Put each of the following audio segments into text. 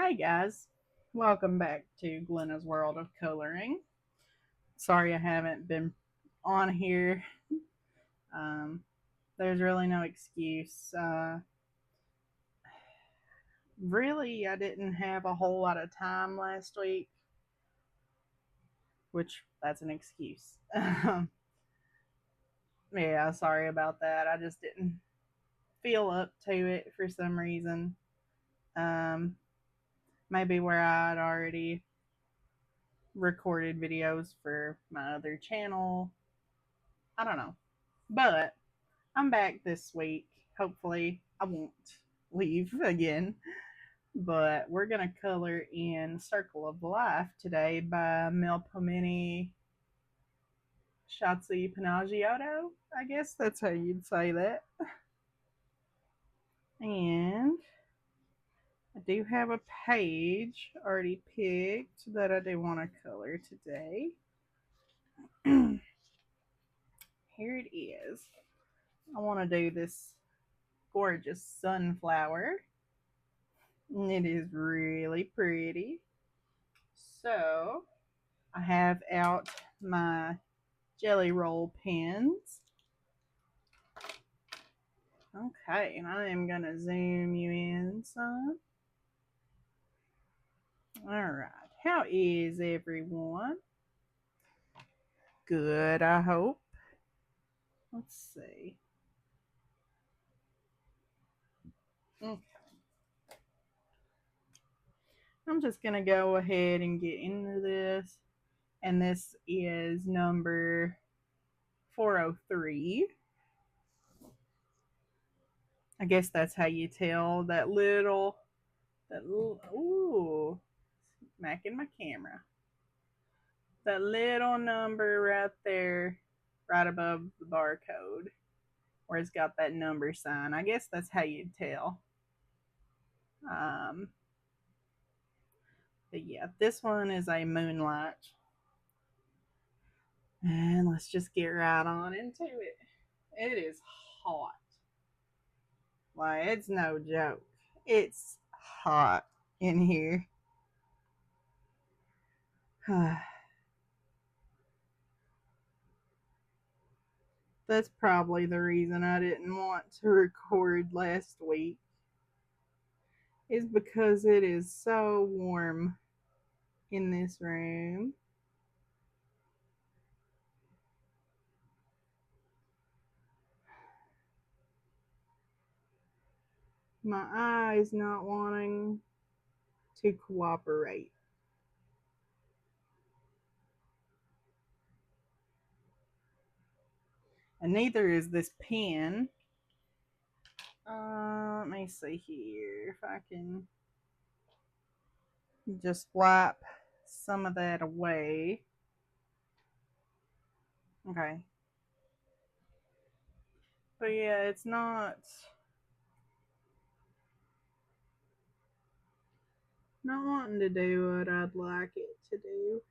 Hi guys, welcome back to Glenna's World of Coloring. Sorry I haven't been on here. Um, there's really no excuse. Really, I didn't have a whole lot of time last week, which that's an excuse. Yeah, sorry about that. I just didn't feel up to it for some reason. Um, Maybe where I'd already recorded videos for my other channel. I don't know. But I'm back this week. Hopefully, I won't leave again. But we're going to color in Circle of Life today by Melpomeni Chatzipanagiotou. I guess that's how you'd say that. And I do have a page already picked that I do want to color today. Here it is. I want to do this gorgeous sunflower. It is really pretty. So I have out my jelly roll pens. Okay, and I am going to zoom you in some. Alright, how is everyone? Good, I hope. Let's see. Okay. I'm just going to go ahead and get into this. And this is number 403. I guess that's how you tell ooh, smacking my camera. That little number right there, right above the barcode, where it's got that number sign. I guess that's how you'd tell. Um, but yeah, this one is a moonlight. And let's just get right on into it. It is hot. Like, it's no joke. It's hot in here. That's probably the reason I didn't want to record last week, is because it is so warm in this room. My eye is not wanting to cooperate. And neither is this pen. Let me see here if I can just wipe some of that away. Okay. But yeah, it's not wanting to do what I'd like it to do.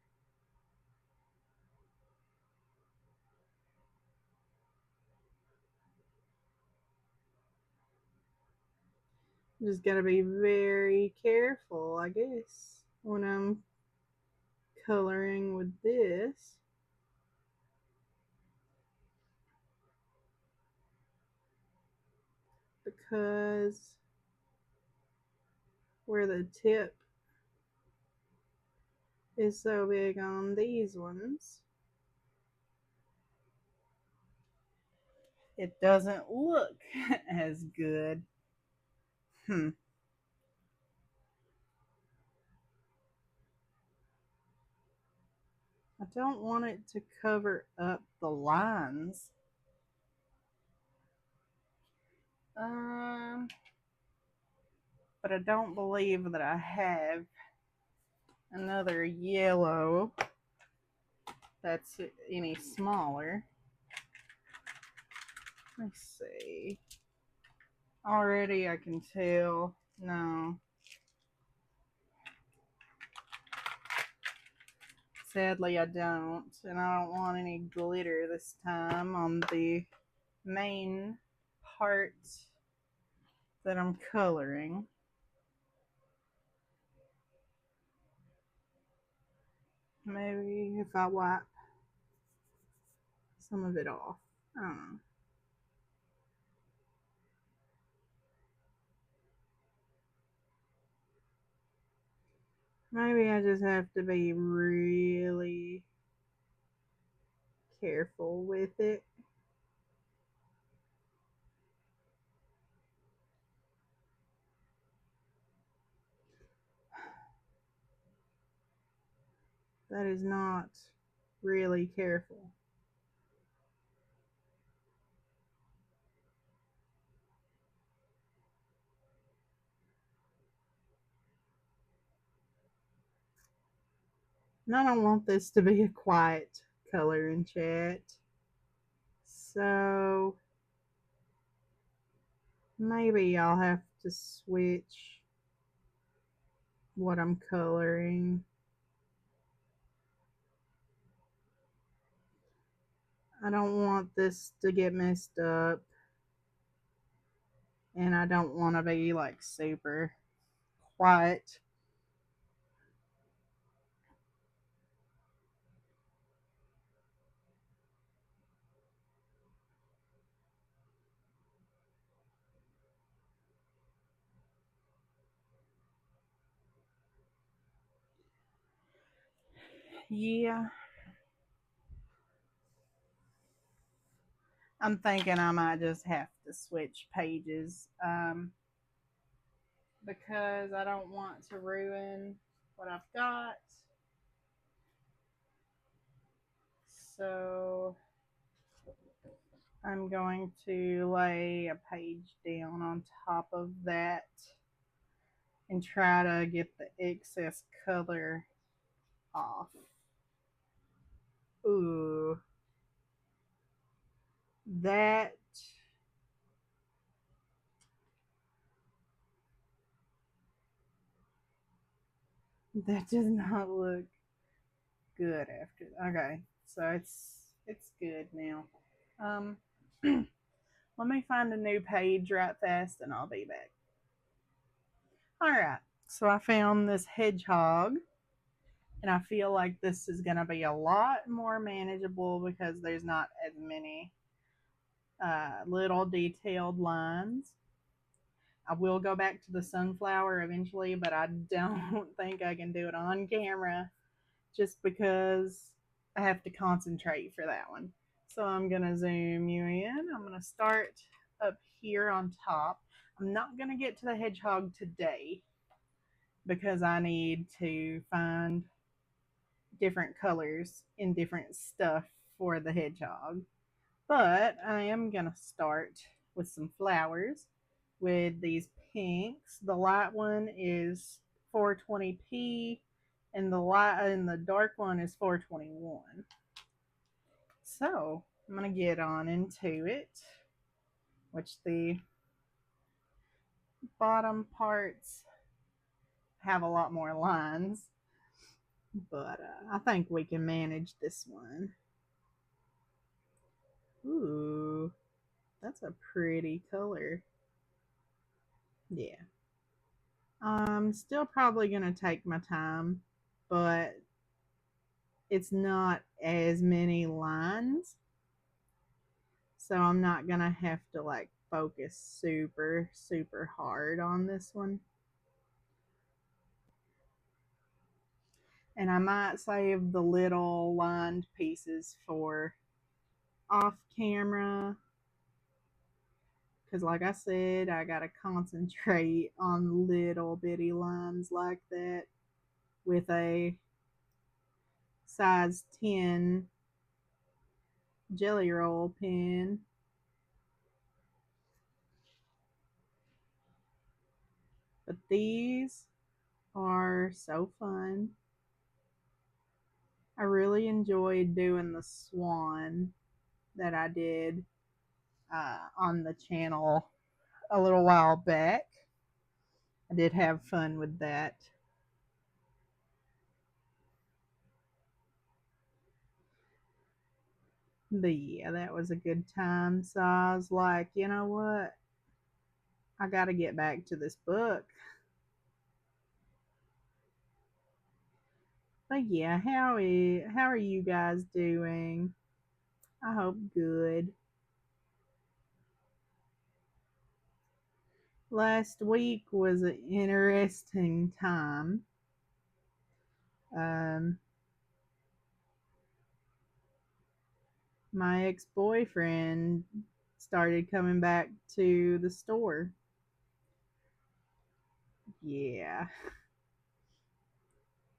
Just gotta be very careful, I guess, when I'm coloring with this. Because where the tip is so big on these ones, it doesn't look as good. I don't want it to cover up the lines. But I don't believe that I have another yellow that's any smaller. Let's see. Already I can tell. No. Sadly, I don't. And I don't want any glitter this time on the main part that I'm coloring. Maybe if I wipe some of it off. I don't know. Maybe I just have to be really careful with it. That is not really careful. And I don't want this to be a quiet color in chat. So maybe I'll have to switch what I'm coloring. I don't want this to get messed up. And I don't want to be like super quiet. Yeah, I'm thinking I might just have to switch pages because I don't want to ruin what I've got. So I'm going to lay a page down on top of that and try to get the excess color off. Ooh, that that does not look good after. Okay, so it's good now. Um, let me find a new page right fast, and I'll be back. All right, so I found this hedgehog, and I feel like this is gonna be a lot more manageable because there's not as many little detailed lines. I will go back to the sunflower eventually, but I don't think I can do it on camera just because I have to concentrate for that one. So I'm going to zoom you in. I'm going to start up here on top. I'm not going to get to the hedgehog today because I need to find different colors in different stuff for the hedgehog. But I am going to start with some flowers with these pinks. The light one is 420p and the dark one is 421. So I'm gonna get on into it, which the bottom parts have a lot more lines, but I think we can manage this one. Ooh, that's a pretty color. Yeah. I'm still probably gonna take my time, but it's not as many lines, so I'm not gonna have to like focus super hard on this one. And I might save the little lined pieces for off camera because like I said, I gotta concentrate on little bitty lines like that with a size 10 jelly roll pen. But these are so fun. I really enjoyed doing the swan that I did on the channel a little while back. I did have fun with that. But yeah, that was a good time. So I was like, you know what? I got to get back to this book. But yeah, how are you guys doing? I hope good. Last week was an interesting time. Um, my ex boyfriend started coming back to the store. Yeah.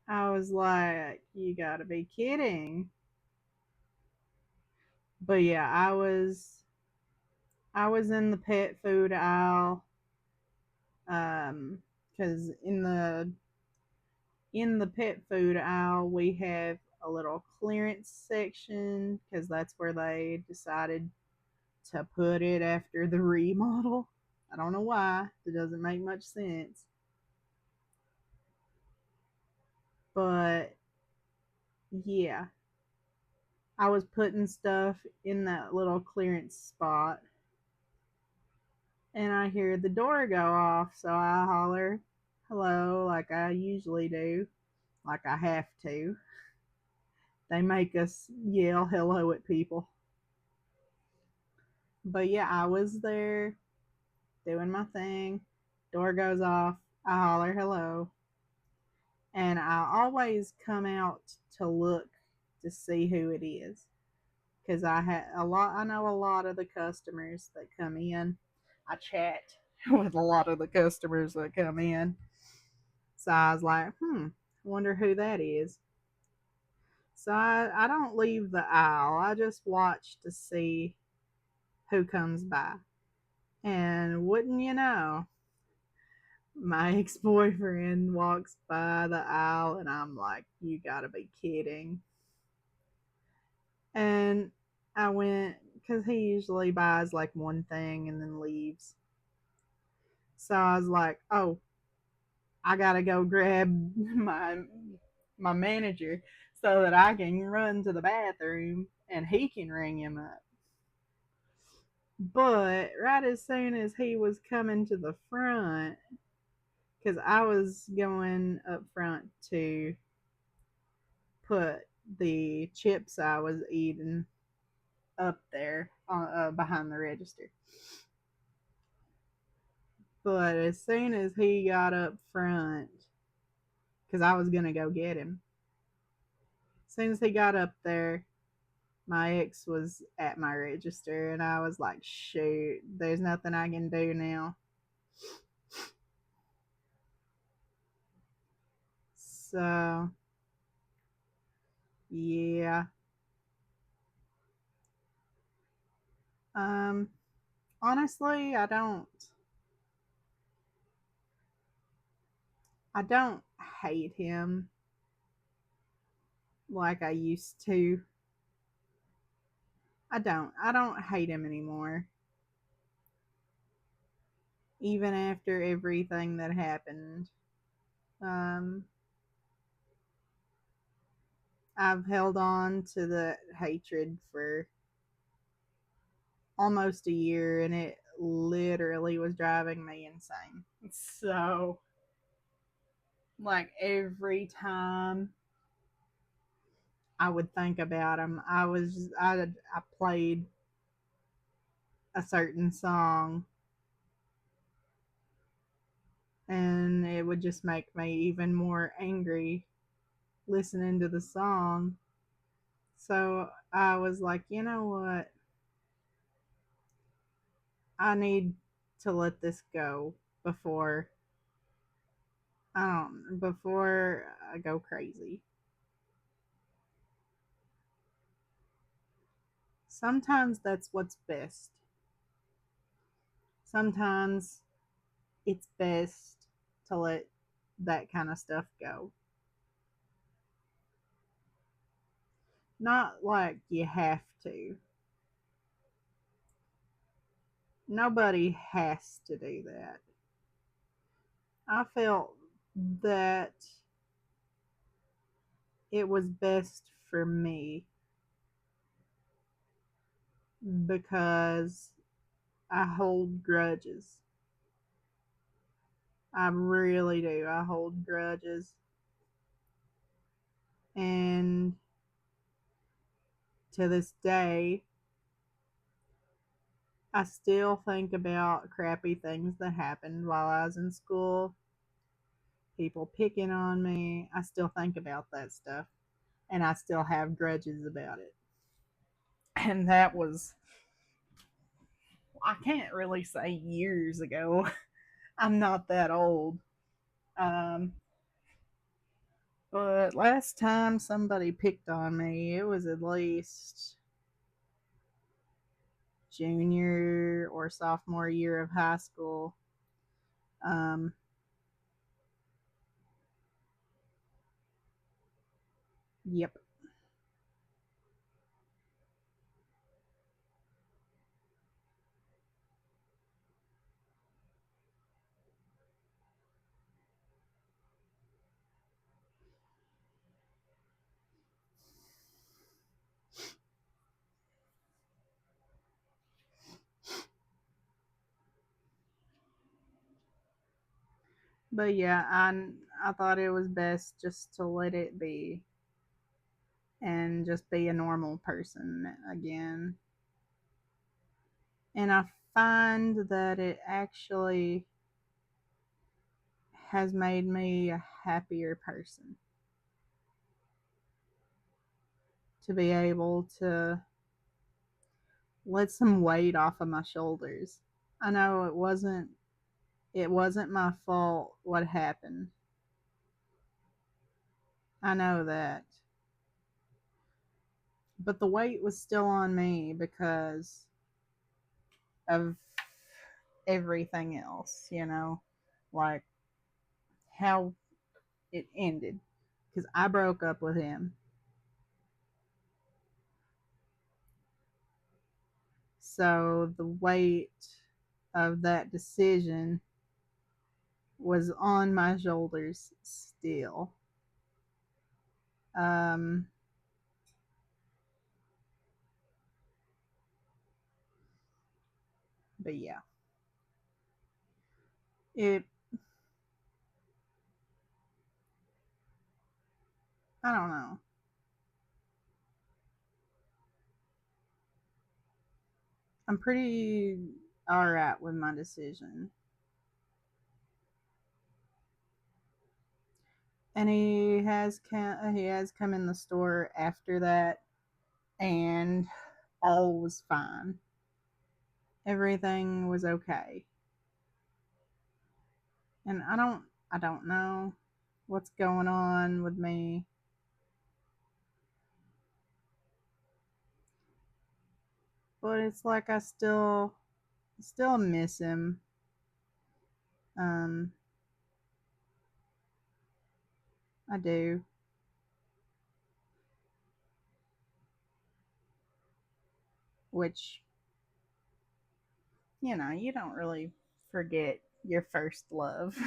I was like, you gotta be kidding. But yeah, I was in the pet food aisle, because in the pet food aisle we have a little clearance section because that's where they decided to put it after the remodel. I don't know why. It doesn't make much sense. But yeah, I was putting stuff in that little clearance spot and I hear the door go off, so I holler hello like I usually do, like I have to. They make us yell hello at people. But yeah, I was there doing my thing. Door goes off. I holler hello. And I always come out to look to see who it is. Because I know a lot of the customers that come in. I chat with a lot of the customers that come in. So I was like, wonder who that is. So I don't leave the aisle. I just watch to see who comes by. And wouldn't you know, my ex boyfriend walks by the aisle, and I'm like, you gotta be kidding. And I went, because he usually buys like one thing and then leaves. So I was like, oh, I gotta go grab my manager so that I can run to the bathroom and he can ring him up. But right as soon as he was coming to the front, because I was going up front to put the chips I was eating up there behind the register. But as soon as he got up front, because I was going to go get him, as soon as he got up there, my ex was at my register, and I was like, shoot, there's nothing I can do now. So, yeah. Um, Honestly, I don't hate him like I used to. I don't hate him anymore. Even after everything that happened. Um, I've held on to the hatred for almost a year, and it literally was driving me insane. So, like, every time I would think about him, I played a certain song, and it would just make me even more angry listening to the song. So I was like, you know what? I need to let this go before before I go crazy. Sometimes that's what's best. Sometimes it's best to let that kind of stuff go. Not like you have to. Nobody has to do that. I felt that it was best for me because I hold grudges. I really do. I hold grudges. And to this day, I still think about crappy things that happened while I was in school, people picking on me. I still think about that stuff and I still have grudges about it. And that was, I can't really say years ago. I'm not that old. Um, but last time somebody picked on me, it was at least junior or sophomore year of high school. Um, yep. But yeah, I thought it was best just to let it be and just be a normal person again. And I find that it actually has made me a happier person to be able to let some weight off of my shoulders. I know it wasn't my fault what happened. I know that. But the weight was still on me because of everything else, like how it ended. Because I broke up with him. So the weight of that decision was on my shoulders still. Um, but yeah, it, I don't know. I'm pretty alright with my decision. And he has come in the store after that, and all was fine. Everything was okay. And I don't know what's going on with me, but it's like I still miss him. Um, I do, which you don't really forget your first love.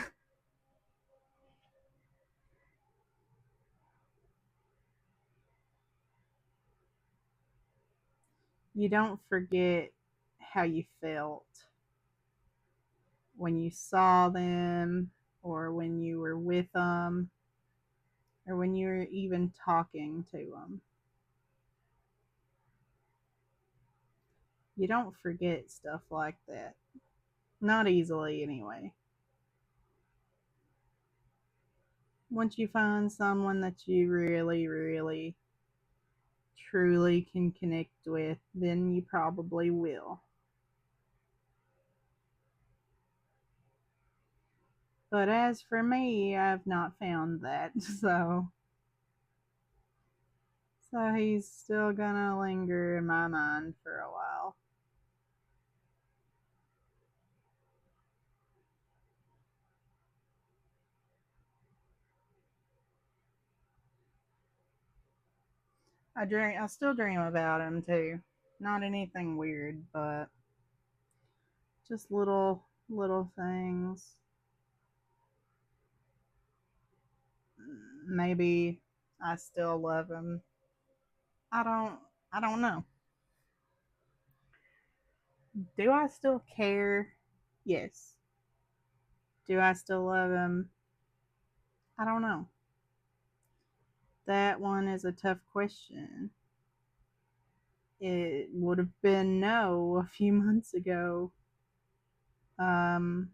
You don't forget how you felt when you saw them, or when you were with them, or when you were even talking to them. You don't forget stuff like that. Not easily, anyway. Once you find someone that you really, really, truly can connect with, then you probably will. But as for me, I've not found that. So he's still gonna linger in my mind for a while. I still dream about him too. Not anything weird, but just little things. Maybe I still love him. I don't I don't know. Do I still care? Yes. Do I still love him? I don't know. That one is a tough question. It would have been no a few months ago. Um,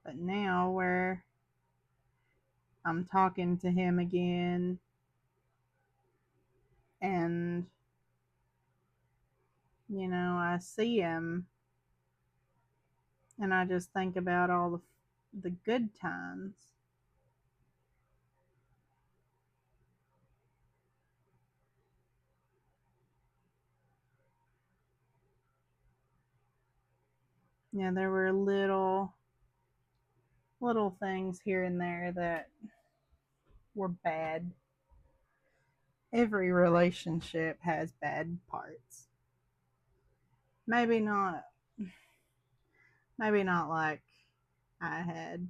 but now where I'm talking to him again and I see him and I just think about all the good times. Yeah, there were little things here and there that were bad. Every relationship has bad parts. Maybe not like I had,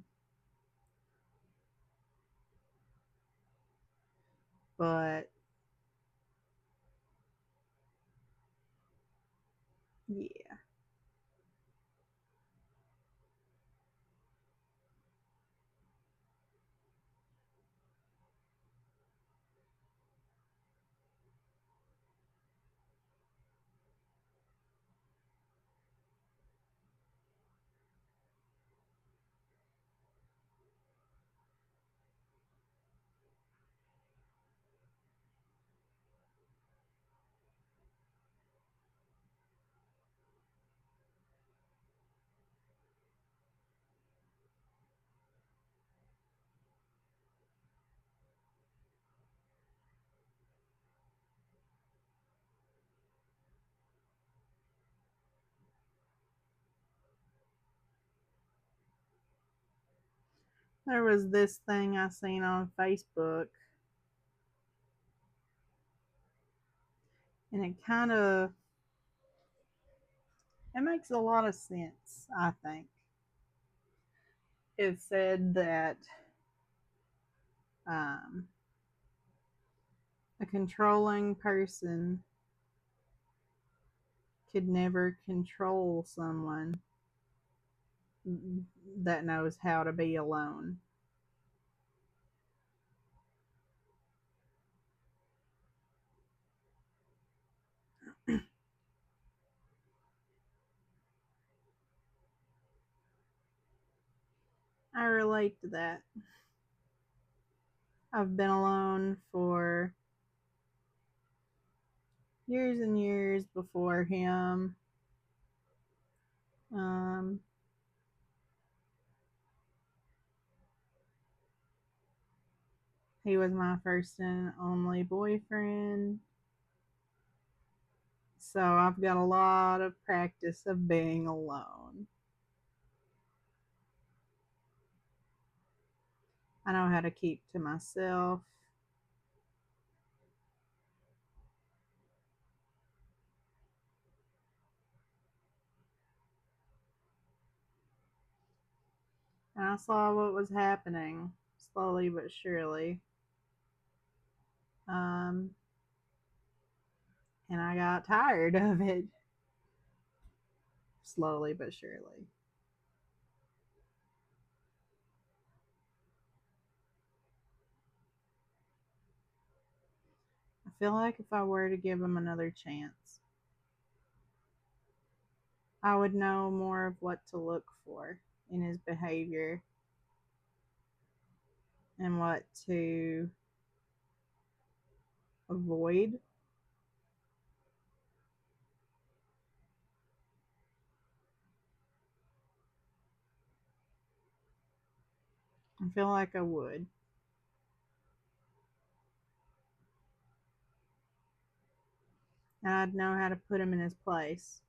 but yeah. There was this thing I seen on Facebook and it makes a lot of sense, I think. It said that um, a controlling person could never control someone that knows how to be alone. I relate to that. I've been alone for years and years before him. Um, he was my first and only boyfriend. So I've got a lot of practice of being alone. I know how to keep to myself. And I saw what was happening slowly but surely. Um, and I got tired of it slowly but surely. I feel like if I were to give him another chance, I would know more of what to look for in his behavior and what to avoid. I feel like I would. And I'd know how to put him in his place.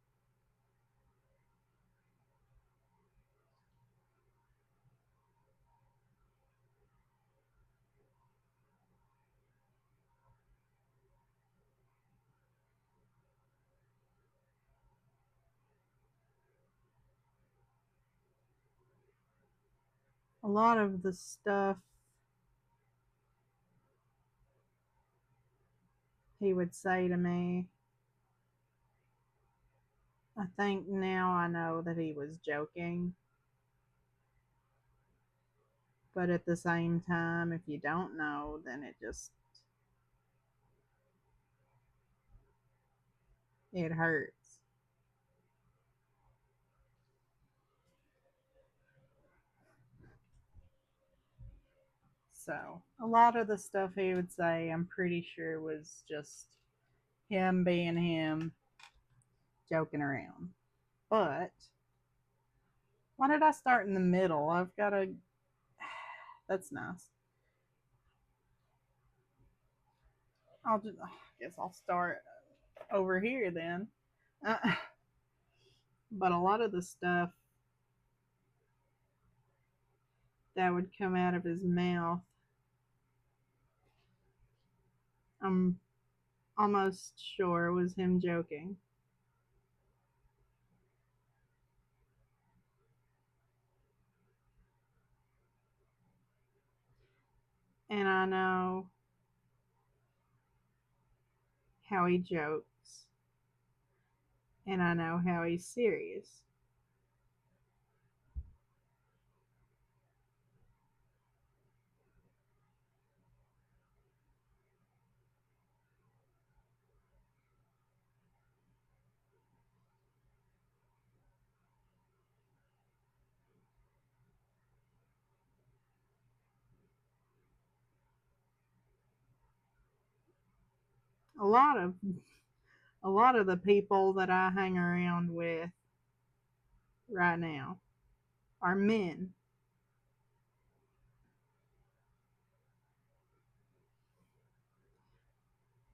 A lot of the stuff he would say to me, I think now I know that he was joking. But at the same time, if you don't know, then it hurts. So a lot of the stuff he would say, I'm pretty sure was just him being him, joking around. But why did I start in the middle? I've got to. That's nice. I guess I'll start over here then. Uh, but a lot of the stuff that would come out of his mouth, I'm almost sure was him joking. And I know how he jokes, and I know how he's serious. A lot of a lot of the people that I hang around with right now are men.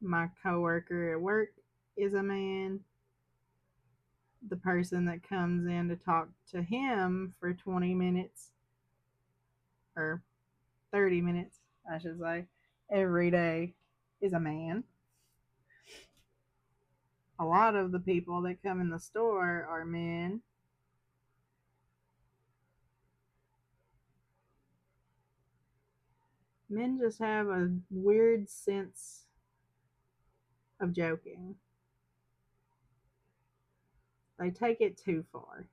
My coworker at work is a man. The person that comes in to talk to him for 20 minutes or 30 minutes, I should say, every day is a man. A lot of the people that come in the store are men. Men just have a weird sense of joking. They take it too far.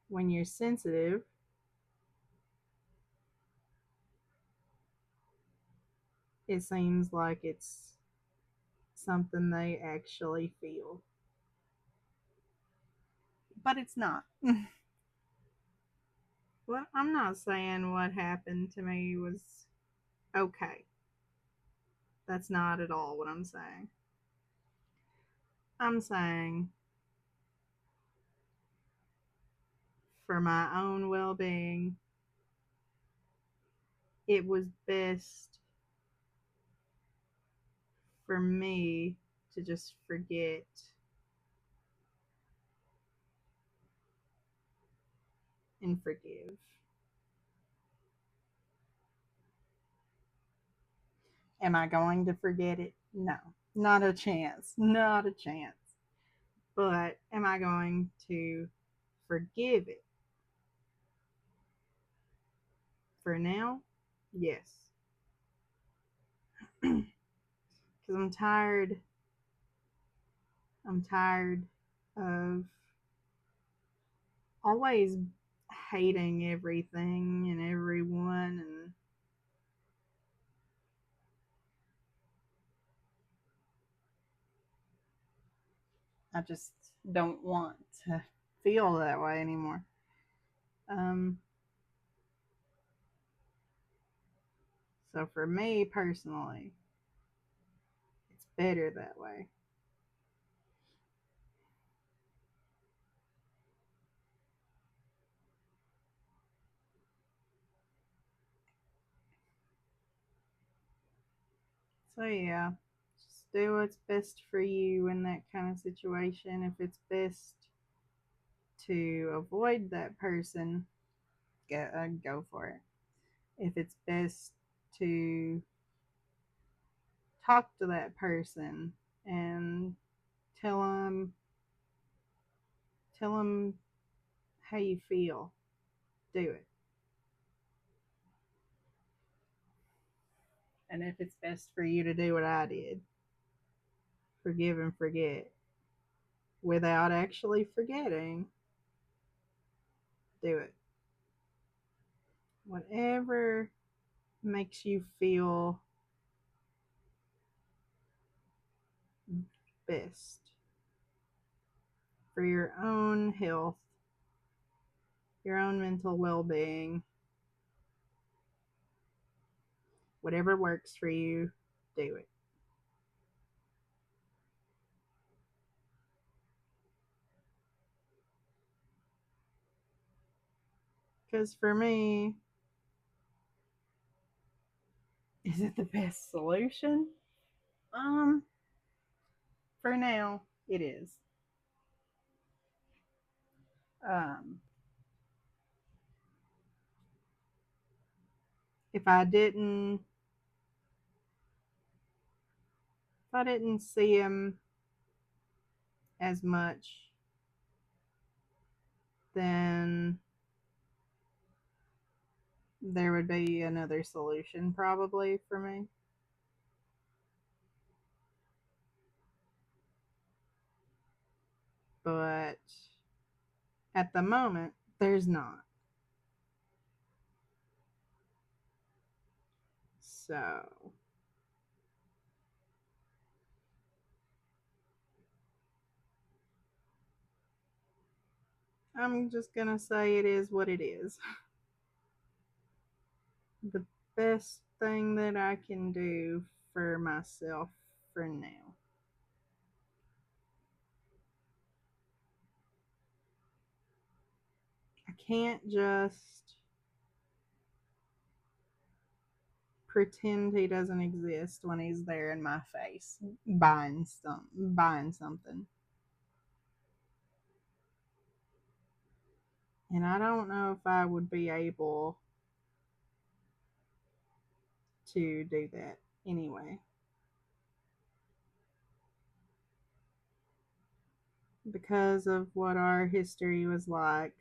When you're sensitive, it seems like it's something they actually feel. But it's not. Well, I'm not saying what happened to me was okay. That's not at all what I'm saying. I'm saying for my own well being, it was best for me to just forget and forgive. Am I going to forget it? No, not a chance. Not a chance. But am I going to forgive it? For now, yes. Because I'm tired. I'm tired of always hating everything and everyone, and I just don't want to feel that way anymore. Um, so for me personally, it's better that way. So yeah, just do what's best for you in that kind of situation. If it's best to avoid that person, go for it. If it's best to talk to that person and tell them tell them how you feel, do it. And if it's best for you to do what I did, forgive and forget without actually forgetting, do it. Whatever makes you feel best for your own health, your own mental well being, whatever works for you, do it. Because for me, is it the best solution? Um, for now, it is. Um, if I didn't, if I didn't see him as much, then there would be another solution probably for me. But at the moment, there's not. So I'm just going to say it is what it is. The best thing that I can do for myself for now. I can't just pretend he doesn't exist when he's there in my face buying something. And I don't know if I would be able to do that anyway. Because of what our history was like,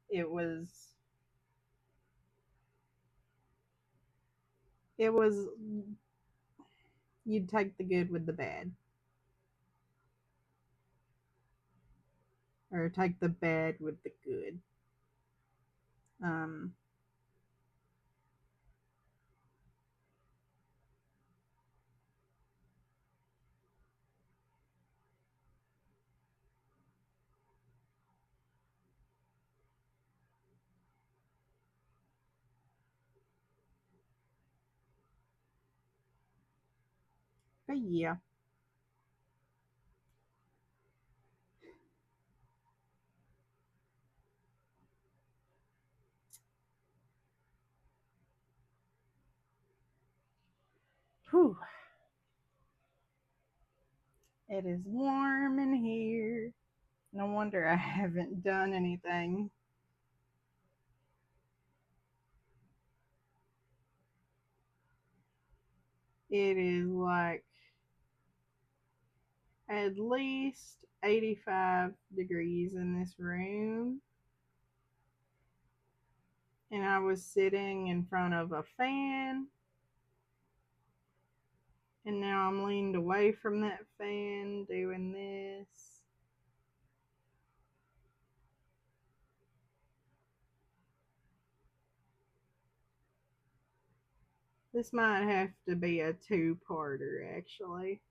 it was it was you'd take the good with the bad, or take the bad with the good. um but yeah. Whew. It is warm in here. No wonder I haven't done anything. It is like at least 85 degrees in this room. And I was sitting in front of a fan, and now I'm leaned away from that fan doing this. This might have to be a two-parter, actually.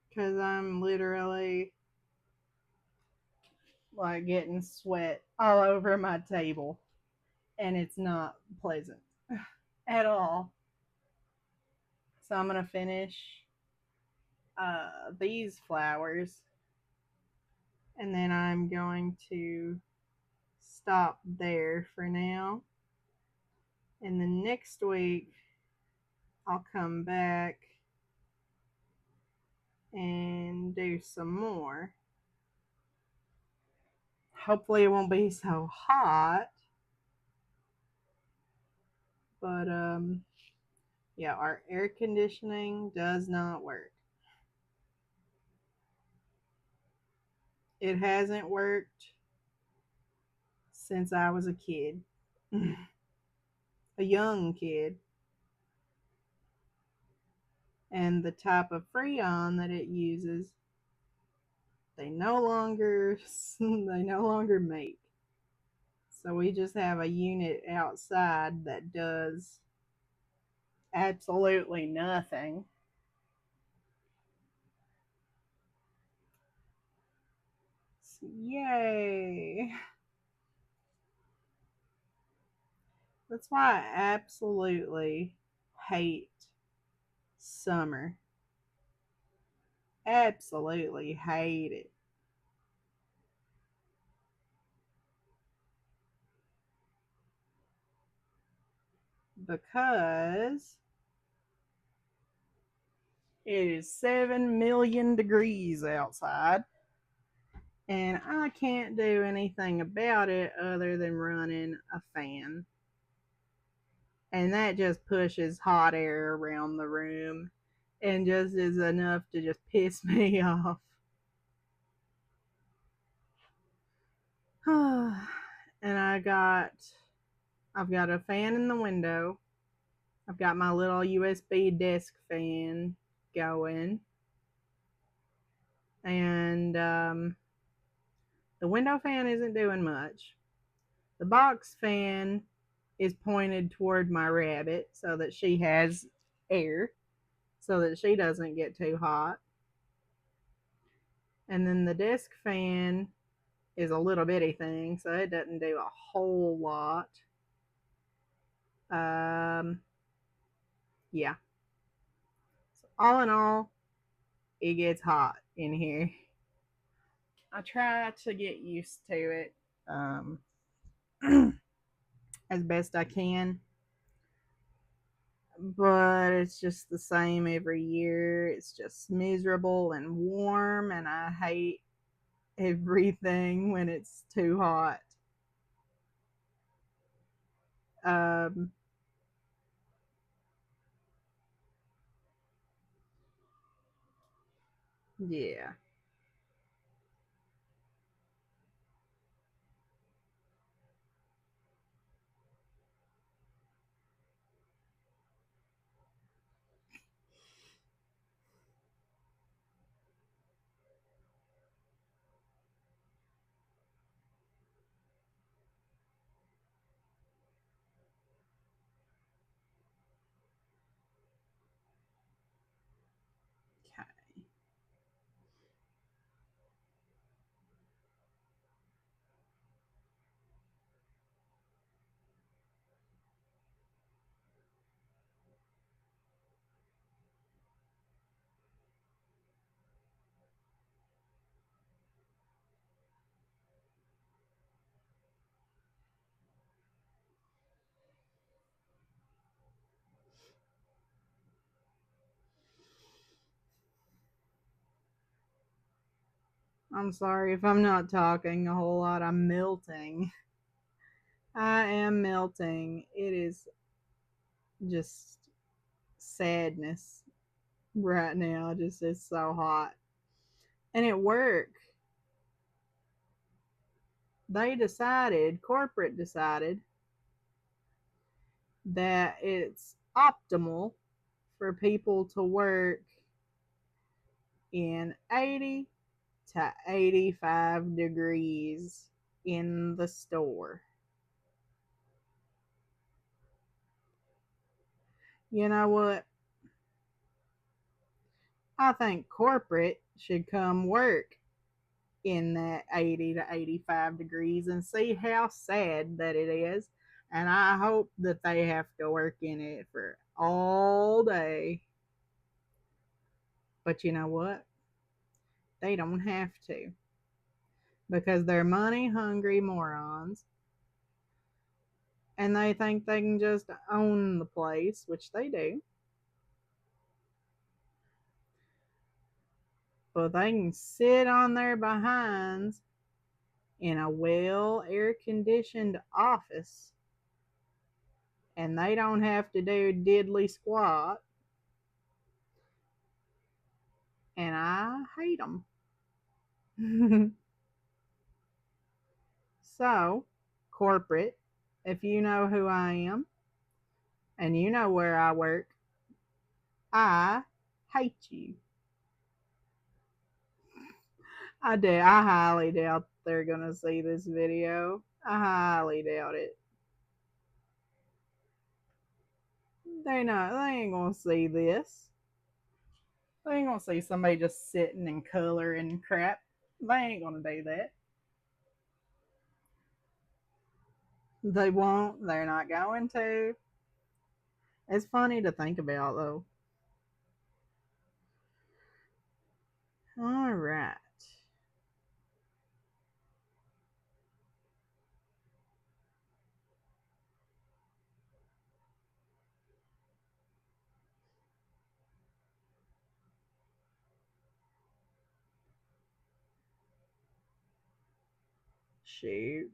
Because I'm literally like getting sweat all over my table, and it's not pleasant at all. So I'm going to finish these flowers, and then I'm going to stop there for now. And then next week, I'll come back and do some more. Hopefully, it won't be so hot. But, yeah, our air conditioning does not work. It hasn't worked since I was a kid, a young kid. And the type of freon that it uses they no longer make. So we just have a unit outside that does absolutely nothing. So, yay. That's why I absolutely hate summer. Absolutely hate it. Because it is 7 million degrees outside, and I can't do anything about it other than running a fan. And that just pushes hot air around the room and just is enough to just piss me off. And I've got a fan in the window. I've got my little USB desk fan going. And the window fan isn't doing much. The box fan is pointed toward my rabbit so that she has air, so that she doesn't get too hot. And then the desk fan is a little bitty thing, so it doesn't do a whole lot. Um, yeah. So all in all, it gets hot in here. I try to get used to it as best I can, but it's just the same every year. It's just miserable and warm, and I hate everything when it's too hot. Um, yeah. Okay. I'm sorry if I'm not talking a whole lot. I'm melting. I am melting. It is just sadness right now. Just it's so hot. And at work, corporate decided that it's optimal for people to work in 80 to 85 degrees in the store. You know what? I think corporate should come work in that 80 to 85 degrees and see how sad that it is. And I hope that they have to work in it for all day. But you know what? They don't have to because they're money hungry morons and they think they can just own the place, which they do. But they can sit on their behinds in a well air conditioned office and they don't have to do diddly squat. And I hate them. So, corporate, if you know who I am and you know where I work, I hate you. I highly doubt they're gonna see this video. I highly doubt it. They ain't gonna see this. They ain't gonna see somebody just sitting and coloring crap. They ain't gonna do that. They won't. They're not going to. It's funny to think about though. All right. Shoot.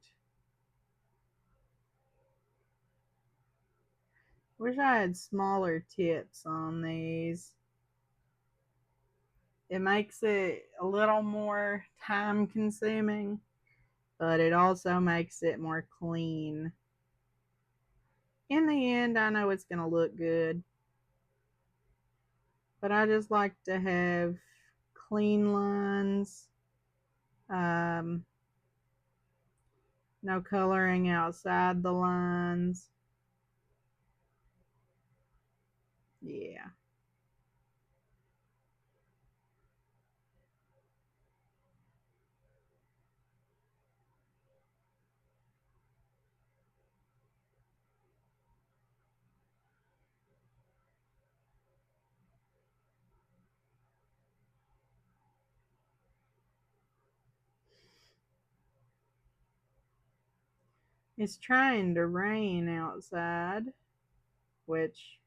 Wish I had smaller tips on these. It makes it a little more time consuming, but it also makes it more clean. In the end, I know it's going to look good, but I just like to have clean lines, um, no coloring outside the lines. Yeah. It's trying to rain outside, which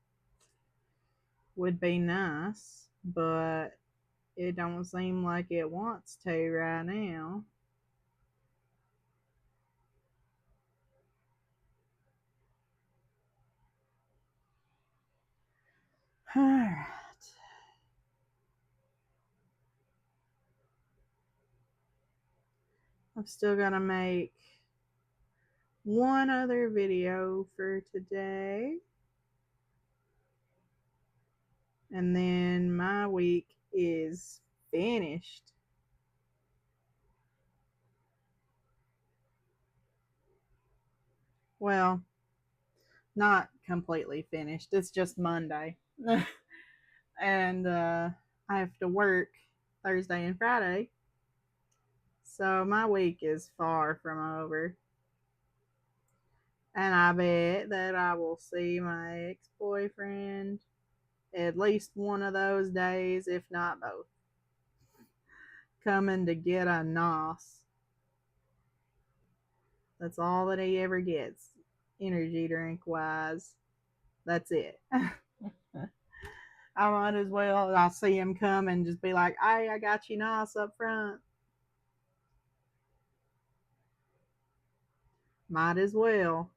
would be nice, but it don't seem like it wants to right now. All right. I've still got to make one other video for today. And then my week is finished. Well, not completely finished. It's just Monday. And I have to work Thursday and Friday. So my week is far from over. And I bet that I will see my ex boyfriend at least one of those days, if not both, coming to get a nos. That's all that he ever gets, energy drink wise. That's it. I might as well. I'll see him come and just be like, "Hey, I got you nos up front." Might as well.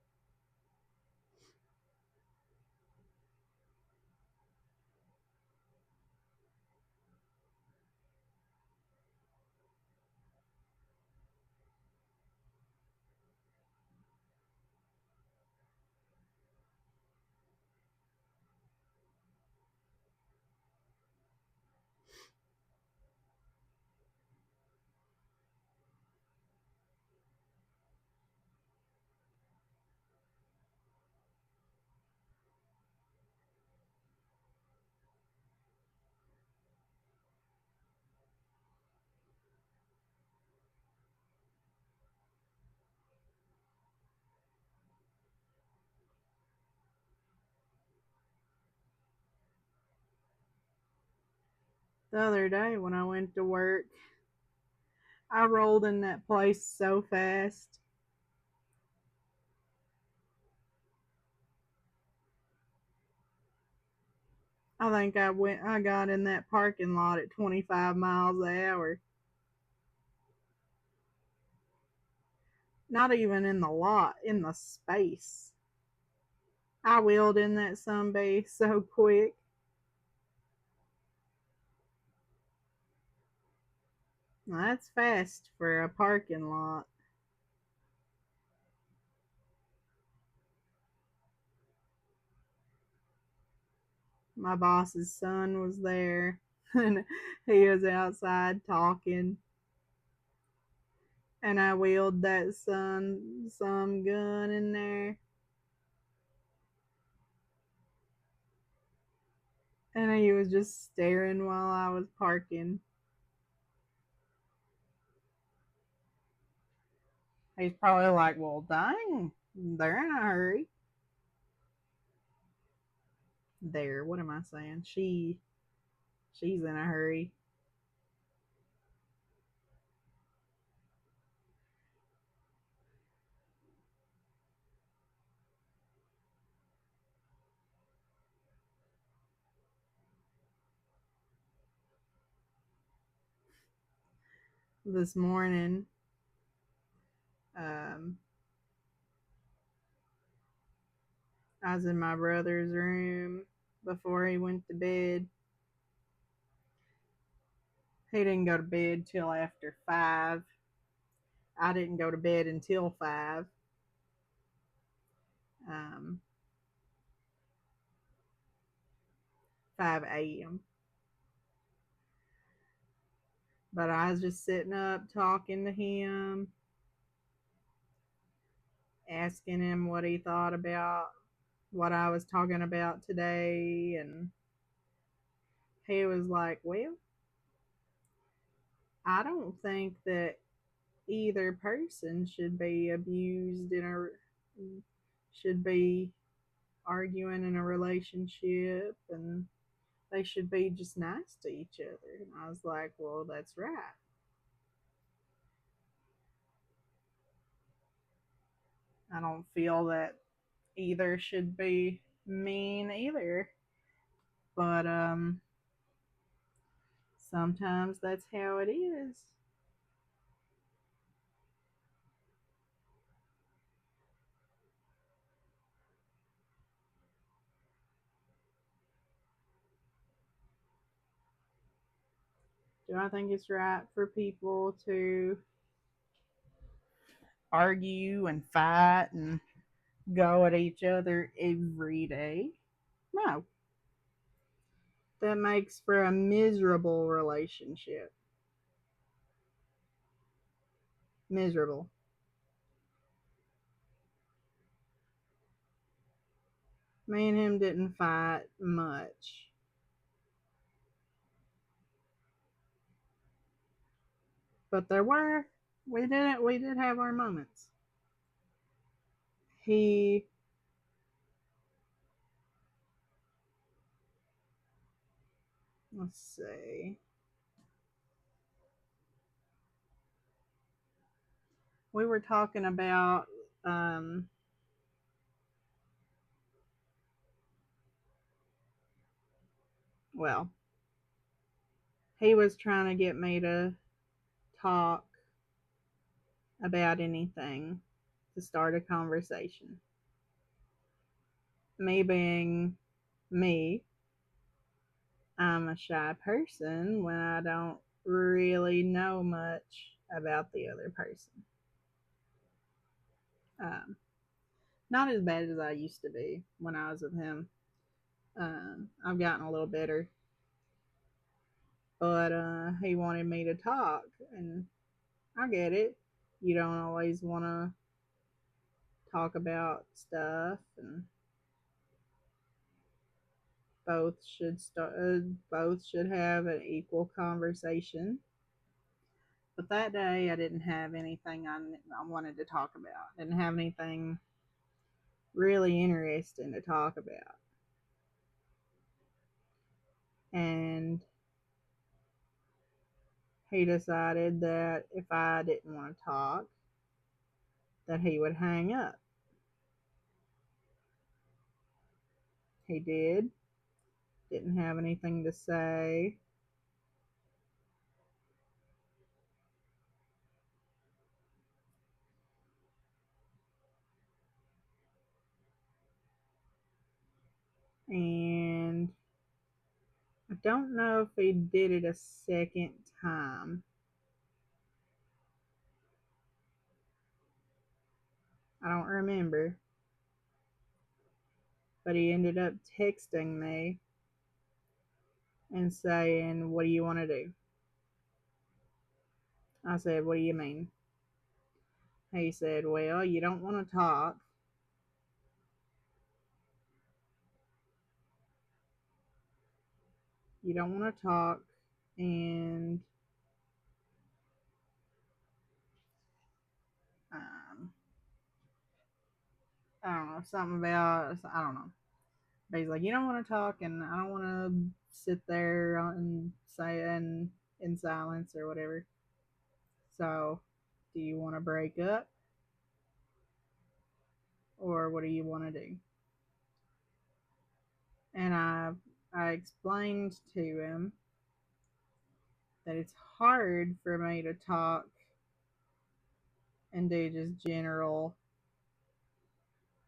The other day when I went to work, I rolled in that place so fast. I think I got in that parking lot at 25 miles an hour. Not even in the lot, in the space. I wheeled in that sunbase so quick. Now, that's fast for a parking lot. My boss's son was there, and he was outside talking. And I wheeled that some gun in there, and he was just staring while I was parking. He's probably like, "Well, dang, they're in a hurry." There, what am I saying? She's in a hurry. This morning, um, I was in my brother's room before he went to bed. He didn't go to bed till after 5. I didn't go to bed until 5. Um, 5 a.m. But I was just sitting up talking to him, asking him what he thought about what I was talking about today. And he was like, "Well, I don't think that either person should be abused should be arguing in a relationship, and they should be just nice to each other." And I was like, "Well, that's right. I don't feel that either should be mean either. But sometimes that's how it is." Do I think it's right for people to argue and fight and go at each other every day? No. That makes for a miserable relationship. Miserable. Me and him didn't fight much, but we did have our moments. He let's see. We were talking about um well, he was trying to get me to talk about anything to start a conversation. Me being me, I'm a shy person when I don't really know much about the other person. Um, Not as bad as I used to be when I was with him. I've gotten a little better, but he wanted me to talk, and I get it. You don't always want to talk about stuff, and both should have an equal conversation. But that day, I didn't have anything I wanted to talk about. I didn't have anything really interesting to talk about. And he decided that if I didn't want to talk, that he would hang up. He did. Didn't have anything to say. And I don't know if he did it a second time. I don't remember. But he ended up texting me and saying, "What do you want to do?" I said, "What do you mean?" he said, well, you don't want to talk. You don't want to talk. And um, I don't know, something about, I don't know. But he's like, you don't want to talk, and I don't want to sit there and say in silence or whatever. So, do you want to break up, or what do you want to do? And I explained to him that it's hard for me to talk and do just general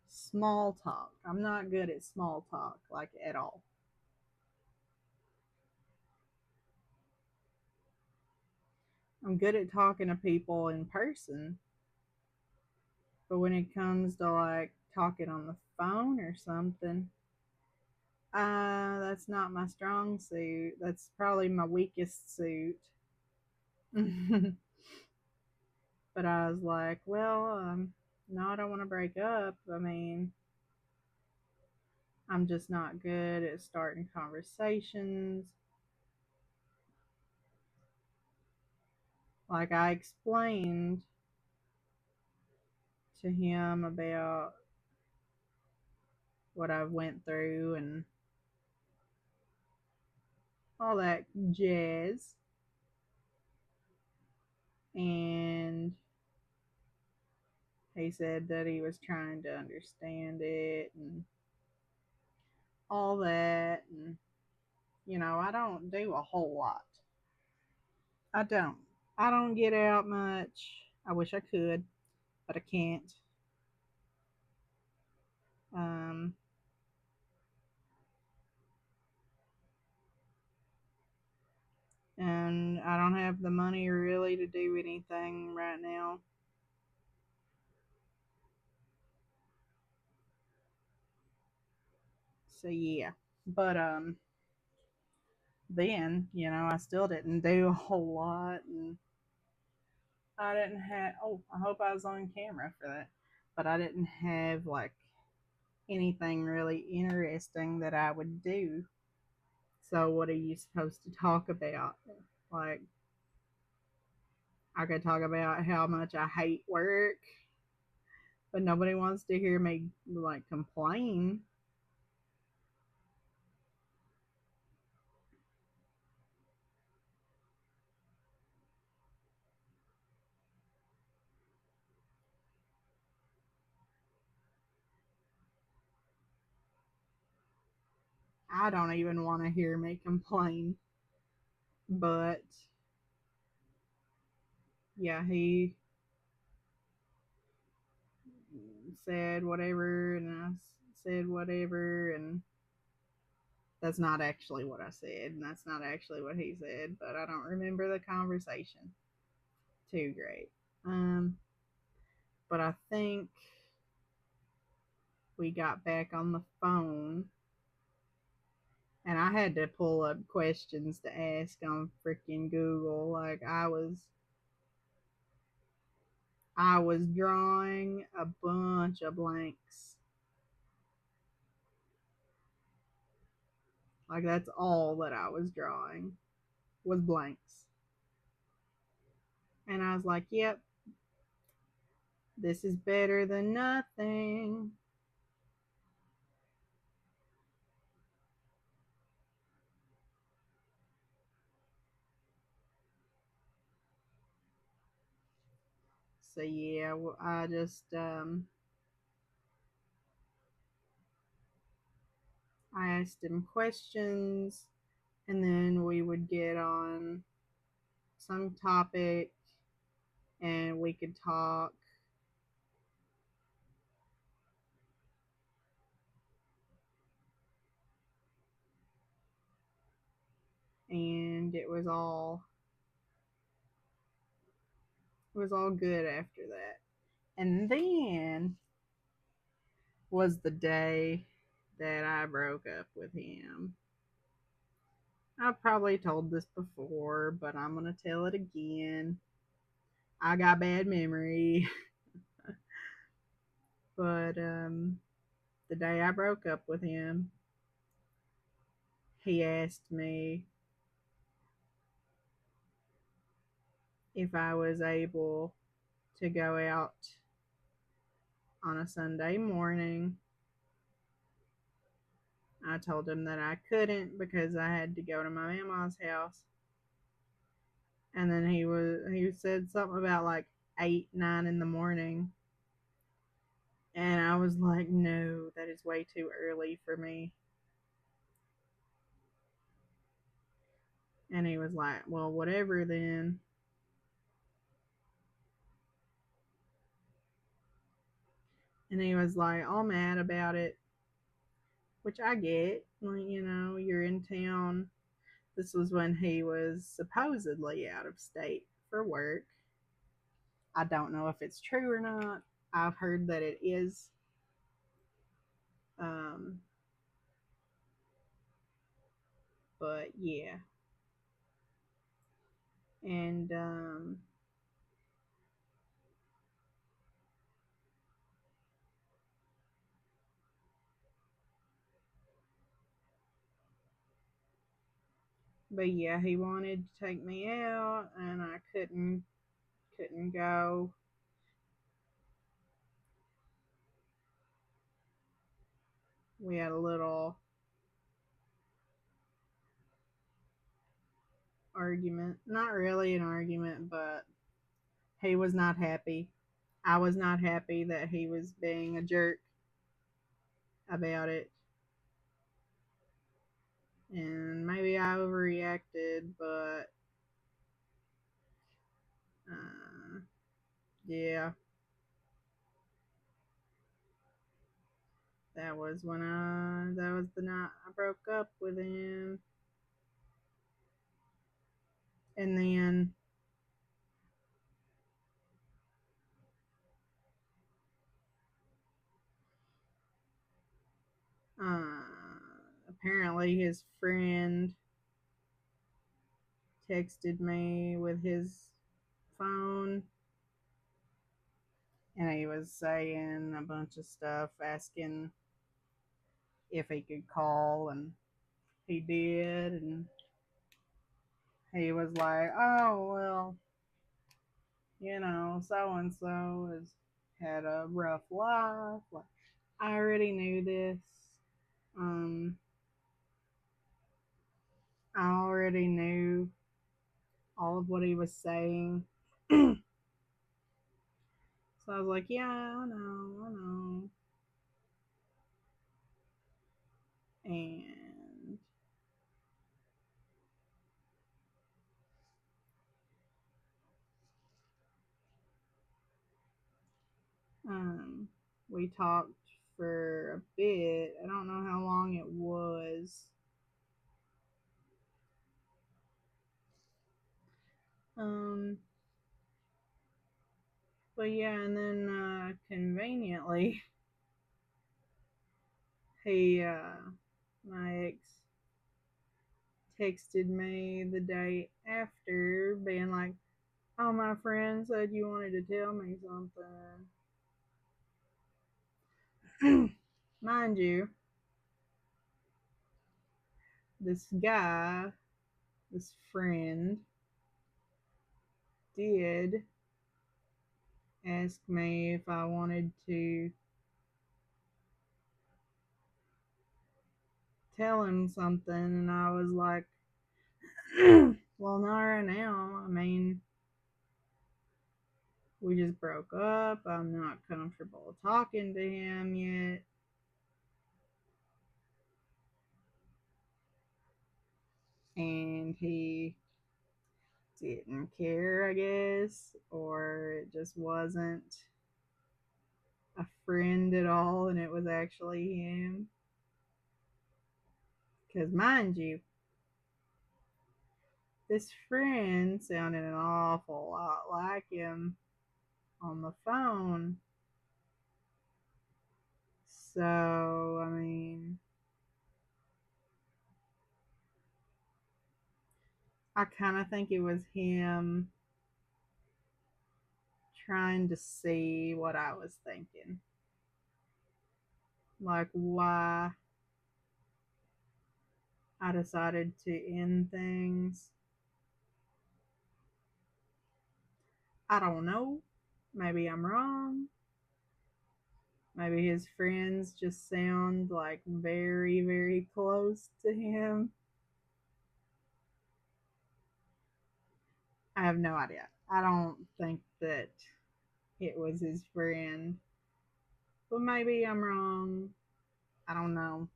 small talk. I'm not good at small talk, like at all. I'm good at talking to people in person, but when it comes to like talking on the phone or something, that's not my strong suit. That's probably my weakest suit. But I was like, well, no, I don't want to break up. I mean, I'm just not good at starting conversations. Like I explained to him about what I went through and all that jazz. And he said that he was trying to understand it and all that. And, I don't do a whole lot. I don't. I don't get out much. I wish I could, but I can't. Um, and I don't have the money really to do anything right now. So yeah. But then, I still didn't do a whole lot, and I didn't have, oh, I hope I was on camera for that. But I didn't have like anything really interesting that I would do. So what are you supposed to talk about? Like I could talk about how much I hate work, but nobody wants to hear me like complain. I don't even want to hear me complain. But yeah, he said whatever, and I said whatever, and that's not actually what I said, and that's not actually what he said, but I don't remember the conversation too great. But I think we got back on the phone, and I had to pull up questions to ask on freaking Google. Like I was drawing a bunch of blanks. Like that's all that I was drawing was blanks. And I was like, yep, this is better than nothing. So yeah, I just I asked him questions, and then we would get on some topic, and we could talk. And it was all good after that. And then was the day that I broke up with him. I've probably told this before, but I'm gonna tell it again. I got bad memory. But the day I broke up with him, he asked me if I was able to go out on a Sunday morning. I told him that I couldn't because I had to go to my mama's house. And then he said something about like 8, 9 in the morning. And I was like, no, that is way too early for me. And he was like, well, whatever then. And he was like all mad about it, which I get. Like, you're in town. This was when he was supposedly out of state for work. I don't know if it's true or not. I've heard that it is. Um, but yeah. And but yeah, he wanted to take me out and I couldn't go. We had a little argument. Not really an argument, but he was not happy. I was not happy that he was being a jerk about it. And maybe I overreacted, but uh, yeah, that was the night I broke up with him. And then apparently his friend texted me with his phone and he was saying a bunch of stuff, asking if he could call, and he did. And he was like, oh, well, so and so has had a rough life. Like, I already knew this. Um, I already knew all of what he was saying. So I was like, yeah, I know. And um, we talked for a bit. I don't know how long it was. Um, but yeah, and then conveniently, my ex texted me the day after, being like, "Oh, my friend said you wanted to tell me something." Mind you, this guy, this friend, did ask me if I wanted to tell him something, and I was like, well, not right now. I mean, we just broke up. I'm not comfortable talking to him yet. And he didn't care, I guess, or it just wasn't a friend at all, and it was actually him. Because, mind you, this friend sounded an awful lot like him on the phone. So, I mean, I kind of think it was him trying to see what I was thinking. like why I decided to end things. I don't know. Maybe I'm wrong. Maybe his friends just sound like very, very close to him. I have no idea. I don't think that it was his friend. But maybe I'm wrong. I don't know.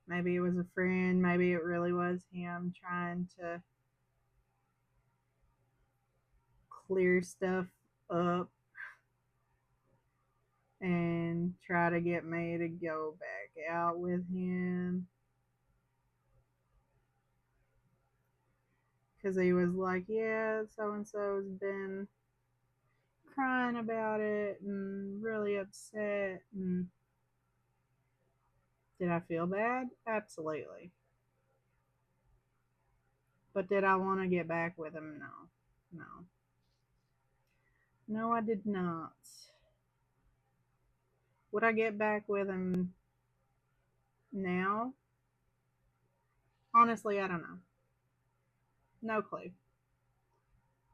Maybe it was a friend. Maybe it really was him trying to clear stuff up and try to get me to go back out with him. Because he was like, yeah, so and so's been crying about it and really upset. And did I feel bad? Absolutely. But did I want to get back with him? No. No. No, I did not. Would I get back with him now? Honestly, I don't know. No clue.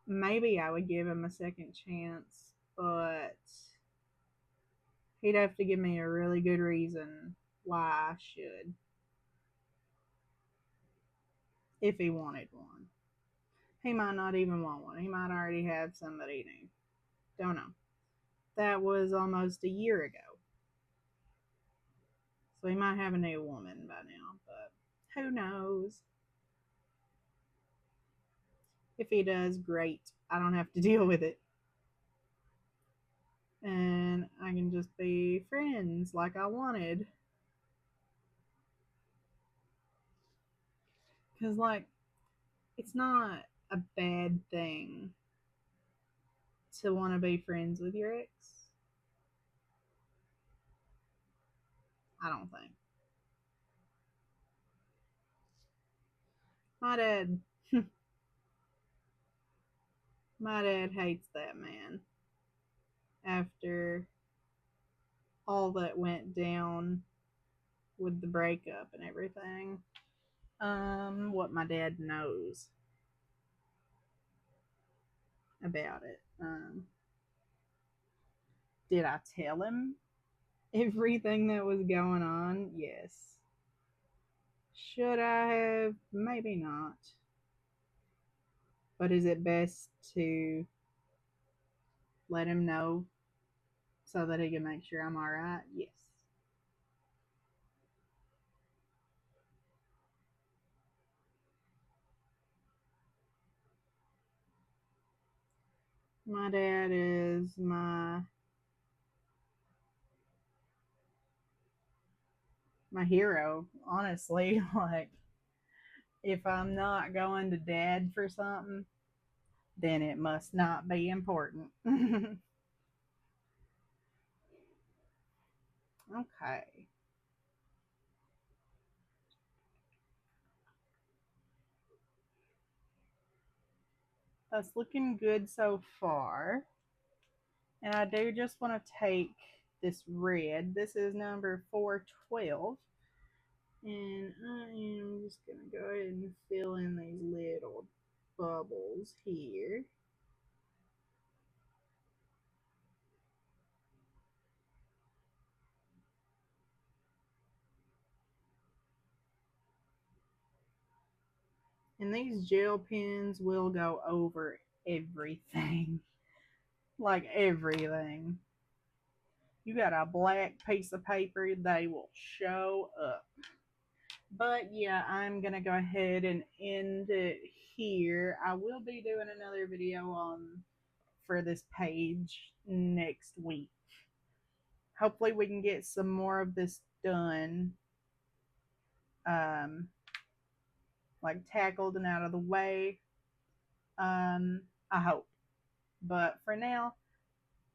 Maybe I would give him a second chance, but he'd have to give me a really good reason why I should, if he wanted one. He might not even want one. He might already have somebody new. Don't know. That was almost a year ago. So he might have a new woman by now, but who knows? If he does, great. I don't have to deal with it. And I can just be friends like I wanted. Because, like, it's not a bad thing to want to be friends with your ex. I don't think. My dad, my dad hates that man after all that went down with the breakup and everything. What my dad knows about it. Did I tell him everything that was going on? Yes. Should I have? Maybe not. But is it best to let him know so that he can make sure I'm all right? Yes. My dad is my hero, honestly. Like, if I'm not going to dad for something, then it must not be important. Okay. That's looking good so far. And I do just want to take this red. This is number 412. And I am just going to go ahead and fill in these little bubbles here. And these gel pens will go over everything. Like everything. You got a black piece of paper, they will show up. But yeah, I'm gonna go ahead and end it here. I will be doing another video on for this page next week. Hopefully we can get some more of this done. Um like tackled and out of the way. I hope. But for now,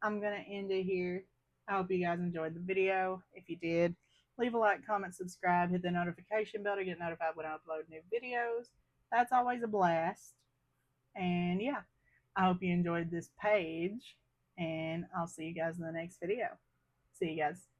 I'm going to end it here. I hope you guys enjoyed the video. If you did, leave a like, comment, subscribe, hit the notification bell to get notified when I upload new videos. That's always a blast. And yeah, I hope you enjoyed this page, and I'll see you guys in the next video. See you guys.